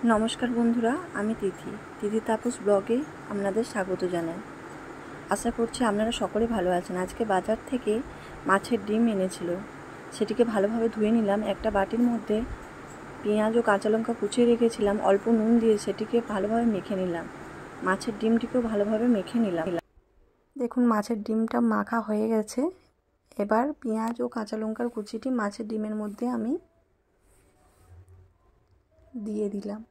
নমস্কার বন্ধুরা, আমি তিথি তাপস ব্লগে আপনাদের স্বাগত জানাই। আশা করছি আপনারা সকলে ভালো আছেন। আজকে বাজার থেকে মাছের ডিম এনেছিল, সেটিকে ভালোভাবে ধুয়ে নিলাম। একটা বাটির মধ্যে পেঁয়াজ ও কাঁচা লঙ্কা কুচিয়ে রেখেছিলাম, অল্প নুন দিয়ে সেটিকে ভালোভাবে মেখে নিলাম। মাছের ডিমটিকেও ভালোভাবে মেখে নিলাম। দেখুন, মাছের ডিমটা মাখা হয়ে গেছে। এবার পেঁয়াজ ও কাঁচা লঙ্কার কুচিটি মাছের ডিমের মধ্যে আমি দিয়ে দিলাম।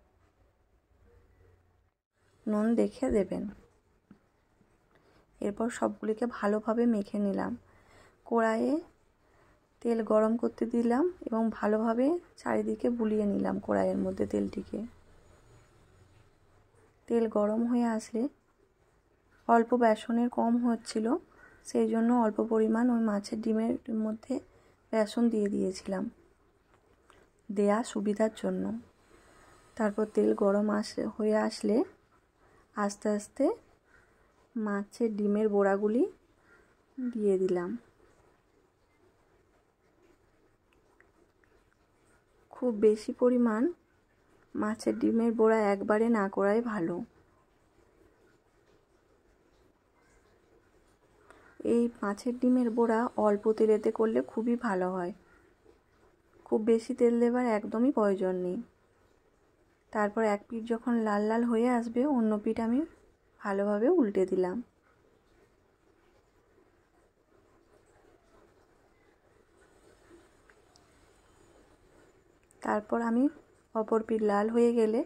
নুন দেখে দেবেন। এরপর সবগুলিকে ভালোভাবে মেখে নিলাম। কড়াইয়ে তেল গরম করতে দিলাম এবং ভালোভাবে চারিদিকে বুলিয়ে নিলাম কড়াইয়ের মধ্যে তেলটিকে। তেল গরম হয়ে আসলে অল্প বেসনের কম হচ্ছিল, সেই জন্য অল্প পরিমাণ ওই মাছের ডিমের মধ্যে বেসন দিয়ে দিয়েছিলাম দেয়া সুবিধার জন্য। তারপর তেল গরম হয়ে আসলে আস্তে আস্তে মাছের ডিমের বড়াগুলি দিয়ে দিলাম। খুব বেশি পরিমাণ মাছের ডিমের বড়া একবারে না করাই ভালো। এই মাছের ডিমের বড়া অল্প তেলেতে করলে খুবই ভালো হয়। খুব বেশি তেল দেবার একদমই প্রয়োজন নেই। তারপর এক পিঠ যখন লাল লাল হয়ে আসবে, অন্য পিঠ আমি ভালোভাবে উল্টে দিলাম। তারপর আমি অপর পিঠ লাল হয়ে গেলে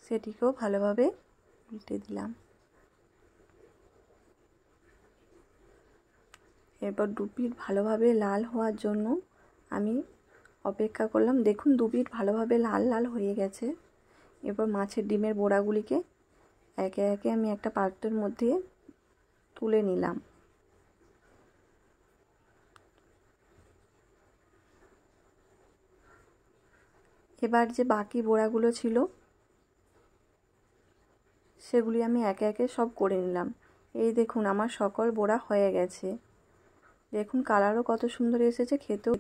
সেটিকেও ভালোভাবে উল্টে দিলাম। এরপর দু পিঠ ভালোভাবে লাল হওয়ার জন্য আমি অপেক্ষা করলাম। দেখুন, দু পিঠ ভালোভাবে লাল লাল হয়ে গেছে। এরপর মাছের ডিমের বড়াগুলিকে একে একে আমি একটা পাত্রের মধ্যে তুলে নিলাম। এবার যে বাকি বড়াগুলো ছিল সেগুলি আমি একে একে সব করে নিলাম। এই দেখুন, আমার সকল বড়া হয়ে গেছে। দেখুন, কালারও কত সুন্দর এসেছে, খেতেও